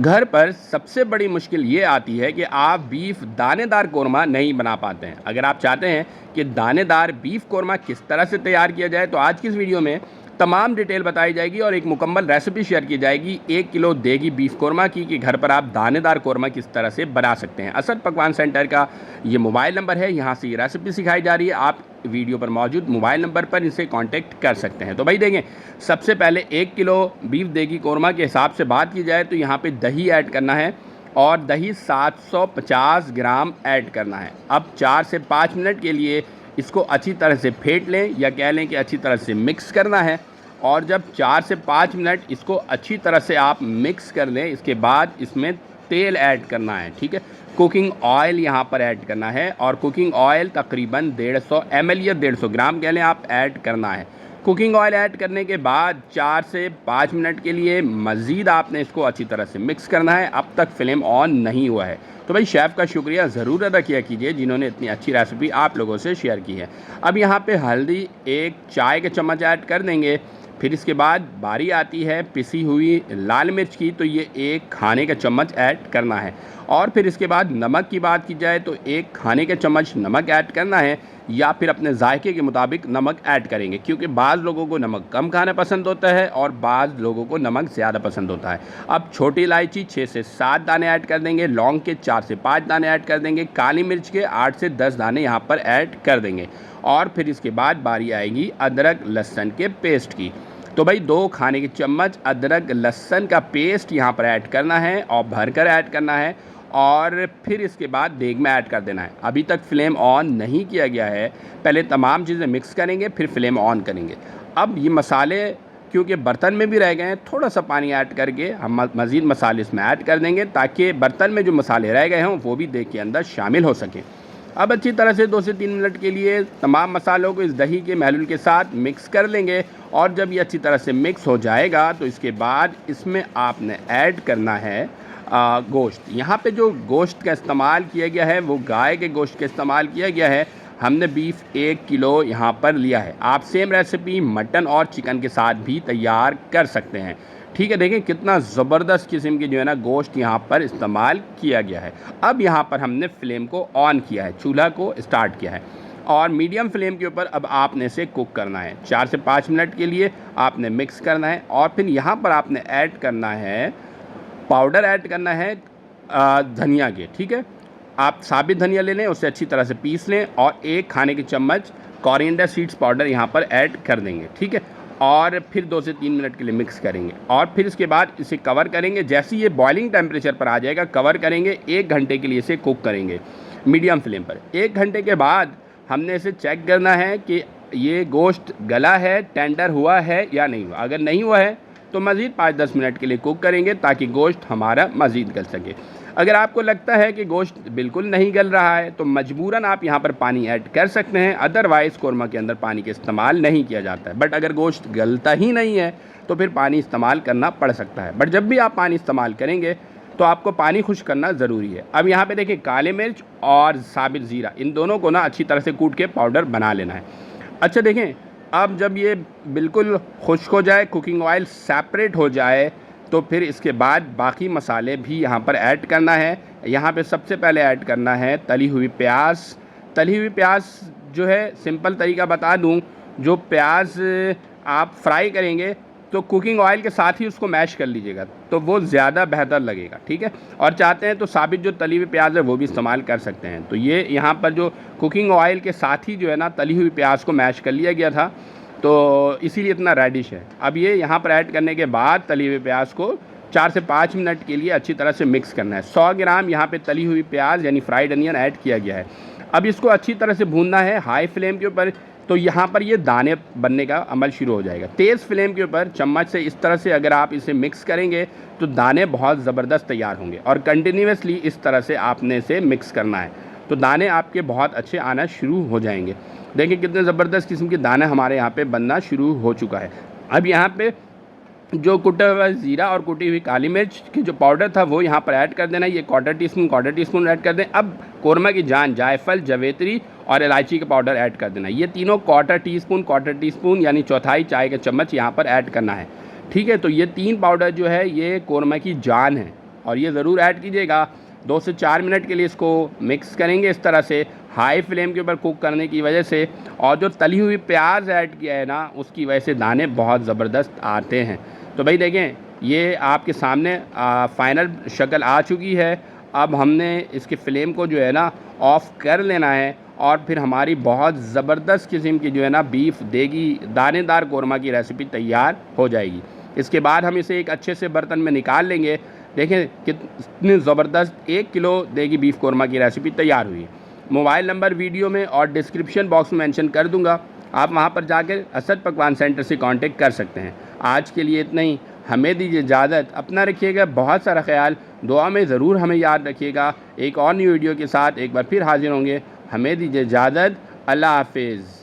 घर पर सबसे बड़ी मुश्किल ये आती है कि आप बीफ दानेदार कोरमा नहीं बना पाते हैं। अगर आप चाहते हैं कि दानेदार बीफ कोरमा किस तरह से तैयार किया जाए, तो आज की इस वीडियो में तमाम डिटेल बताई जाएगी और एक मुकम्मल रेसिपी शेयर की जाएगी 1 किलो देगी बीफ कोरमा की, कि घर पर आप दानेदार कोरमा किस तरह से बना सकते हैं। असद पकवान सेंटर का ये मोबाइल नंबर है, यहाँ से ये रेसिपी सिखाई जा रही है। आप वीडियो पर मौजूद मोबाइल नंबर पर इनसे कांटेक्ट कर सकते हैं। तो भाई देखें, सबसे पहले 1 किलो बीफ देगी कोरमा के हिसाब से बात की जाए तो यहाँ पे दही ऐड करना है और दही 750 ग्राम ऐड करना है। अब 4 से 5 मिनट के लिए इसको अच्छी तरह से फेंट लें, या कह लें कि अच्छी तरह से मिक्स करना है। और जब 4 से 5 मिनट इसको अच्छी तरह से आप मिक्स कर लें, इसके बाद इसमें तेल ऐड करना है। ठीक है, कुकिंग ऑयल यहाँ पर ऐड करना है और कुकिंग ऑयल तकरीबन 150 ml या 150 ग्राम कह लें आप ऐड करना है। कुकिंग ऑयल ऐड करने के बाद 4 से 5 मिनट के लिए मज़ीद आपने इसको अच्छी तरह से मिक्स करना है। अब तक फ्लेम ऑन नहीं हुआ है। तो भाई शेफ़ का शुक्रिया ज़रूर अदा किया कीजिए जिन्होंने इतनी अच्छी रेसिपी आप लोगों से शेयर की है। अब यहाँ पे हल्दी 1 चाय के चम्मच ऐड कर देंगे। फिर इसके बाद बारी आती है पिसी हुई लाल मिर्च की, तो ये 1 खाने का चम्मच ऐड करना है। और फिर इसके बाद नमक की बात की जाए तो 1 खाने का चम्मच नमक ऐड करना है, या फिर अपने जायके के मुताबिक नमक ऐड करेंगे, क्योंकि बाज़ लोगों को नमक कम खाना पसंद होता है और बाज़ लोगों को नमक ज़्यादा पसंद होता है। अब छोटी इलायची 6 से 7 दाने ऐड कर देंगे, लौंग के 4 से 5 दाने ऐड कर देंगे, काली मिर्च के 8 से 10 दाने यहाँ पर ऐड कर देंगे। और फिर इसके बाद बारी आएगी अदरक लहसुन के पेस्ट की। तो भाई 2 खाने के चम्मच अदरक लहसुन का पेस्ट यहाँ पर ऐड करना है और भरकर ऐड करना है, और फिर इसके बाद देग में ऐड कर देना है। अभी तक फ्लेम ऑन नहीं किया गया है, पहले तमाम चीज़ें मिक्स करेंगे फिर फ्लेम ऑन करेंगे। अब ये मसाले क्योंकि बर्तन में भी रह गए हैं, थोड़ा सा पानी ऐड करके हम मज़ीद मसाले इसमें ऐड कर देंगे, ताकि बर्तन में जो मसाले रह गए हों वो भी देग के अंदर शामिल हो सकें। अब अच्छी तरह से 2 से 3 मिनट के लिए तमाम मसालों को इस दही के महलूल के साथ मिक्स कर लेंगे। और जब ये अच्छी तरह से मिक्स हो जाएगा तो इसके बाद इसमें आपने ऐड करना है गोश्त। यहाँ पे जो गोश्त का इस्तेमाल किया गया है वो गाय के गोश्त का इस्तेमाल किया गया है। हमने बीफ 1 किलो यहाँ पर लिया है। आप सेम रेसिपी मटन और चिकन के साथ भी तैयार कर सकते हैं। ठीक है, देखें कितना ज़बरदस्त किस्म की जो है ना गोश्त यहाँ पर इस्तेमाल किया गया है। अब यहाँ पर हमने फ्लेम को ऑन किया है, चूल्हा को स्टार्ट किया है और मीडियम फ्लेम के ऊपर अब आपने इसे कुक करना है। 4 से 5 मिनट के लिए आपने मिक्स करना है। और फिर यहाँ पर आपने ऐड करना है पाउडर ऐड करना है धनिया के। ठीक है, आप साबित धनिया ले लें, उसे अच्छी तरह से पीस लें और 1 खाने की चम्मच कोरिएंडर सीड्स पाउडर यहाँ पर ऐड कर देंगे। ठीक है, और फिर 2 से 3 मिनट के लिए मिक्स करेंगे और फिर इसके बाद इसे कवर करेंगे। जैसे ये बॉइलिंग टेम्परेचर पर आ जाएगा कवर करेंगे, 1 घंटे के लिए इसे कुक करेंगे मीडियम फ्लेम पर। 1 घंटे के बाद हमने इसे चेक करना है कि ये गोश्त गला है, टेंडर हुआ है या नहीं हुआ। अगर नहीं हुआ है तो मज़ीद 5-10 मिनट के लिए कुक करेंगे ताकि गोश्त हमारा मज़ीद गल सके। अगर आपको लगता है कि गोश्त बिल्कुल नहीं गल रहा है तो मजबूरन आप यहाँ पर पानी ऐड कर सकते हैं, अदरवाइज़ कोरमा के अंदर पानी का इस्तेमाल नहीं किया जाता है। बट अगर गोश्त गलता ही नहीं है तो फिर पानी इस्तेमाल करना पड़ सकता है। बट जब भी आप पानी इस्तेमाल करेंगे तो आपको पानी खुश करना ज़रूरी है। अब यहाँ पे देखिए काले मिर्च और साबित ज़ीरा, इन दोनों को ना अच्छी तरह से कूट के पाउडर बना लेना है। अच्छा देखें, अब जब ये बिल्कुल खुश्क हो जाए, कुकिंग ऑयल सेपरेट हो जाए, तो फिर इसके बाद बाकी मसाले भी यहाँ पर ऐड करना है। यहाँ पे सबसे पहले ऐड करना है तली हुई प्याज। तली हुई प्याज जो है, सिंपल तरीका बता दूँ, जो प्याज आप फ्राई करेंगे तो कुकिंग ऑयल के साथ ही उसको मैश कर लीजिएगा, तो वो ज़्यादा बेहतर लगेगा। ठीक है, और चाहते हैं तो साबित जो तली हुई प्याज है वो भी इस्तेमाल कर सकते हैं। तो ये यहाँ पर जो कुकिंग ऑयल के साथ ही जो है ना तली हुई प्याज को मैश कर लिया गया था, तो इसीलिए इतना रेडिश है। अब ये यहाँ पर ऐड करने के बाद तली हुई प्याज को 4 से 5 मिनट के लिए अच्छी तरह से मिक्स करना है। 100 ग्राम यहाँ पे तली हुई प्याज यानी फ्राइड अनियन ऐड किया गया है। अब इसको अच्छी तरह से भूनना है हाई फ्लेम के ऊपर, तो यहाँ पर ये दाने बनने का अमल शुरू हो जाएगा। तेज़ फ्लेम के ऊपर चम्मच से इस तरह से अगर आप इसे मिक्स करेंगे तो दाने बहुत ज़बरदस्त तैयार होंगे, और कंटिन्यूसली इस तरह से आपने इसे मिक्स करना है तो दाने आपके बहुत अच्छे आना शुरू हो जाएंगे। देखिए कितने ज़बरदस्त किस्म के दाने हमारे यहाँ पे बनना शुरू हो चुका है। अब यहाँ पे जो कुटा हुआ ज़ीरा और कुटी हुई काली मिर्च की जो पाउडर था वो यहाँ पर ऐड कर देना है। ये क्वार्टर टी स्पून ऐड कर दें। अब कोरमा की जान, जायफल, जवेत्री और इलायची का पाउडर ऐड कर देना है। ये तीनों क्वार्टर टी स्पून यानी चौथाई चाय का चम्मच यहाँ पर ऐड करना है। ठीक है, तो ये 3 पाउडर जो है ये कोरमा की जान है। और ये ज़रूर ऐड कीजिएगा। 2 से 4 मिनट के लिए इसको मिक्स करेंगे इस तरह से, हाई फ्लेम के ऊपर कुक करने की वजह से। और जो तली हुई प्याज ऐड किया है ना, उसकी वजह से दाने बहुत ज़बरदस्त आते हैं। तो भाई देखें, ये आपके सामने फ़ाइनल शक्ल आ चुकी है। अब हमने इसके फ्लेम को जो है ना ऑफ़ कर लेना है और फिर हमारी बहुत ज़बरदस्त किस्म की जो है ना बीफ देगी दानेदार कोरमा की रेसिपी तैयार हो जाएगी। इसके बाद हम इसे एक अच्छे से बर्तन में निकाल लेंगे। देखें कितनी ज़बरदस्त 1 किलो देगी बीफ कोरमा की रेसिपी तैयार हुई है। मोबाइल नंबर वीडियो में और डिस्क्रिप्शन बॉक्स में मेंशन कर दूंगा, आप वहां पर जाकर असद पकवान सेंटर से कांटेक्ट कर सकते हैं। आज के लिए इतना ही, हमें दीजिए इजाज़त। अपना रखिएगा बहुत सारा ख्याल, दुआ में ज़रूर हमें याद रखिएगा। एक और न्यू वीडियो के साथ एक बार फिर हाजिर होंगे। हमें दीजिए इजाज़त। अल्लाह हाफिज़।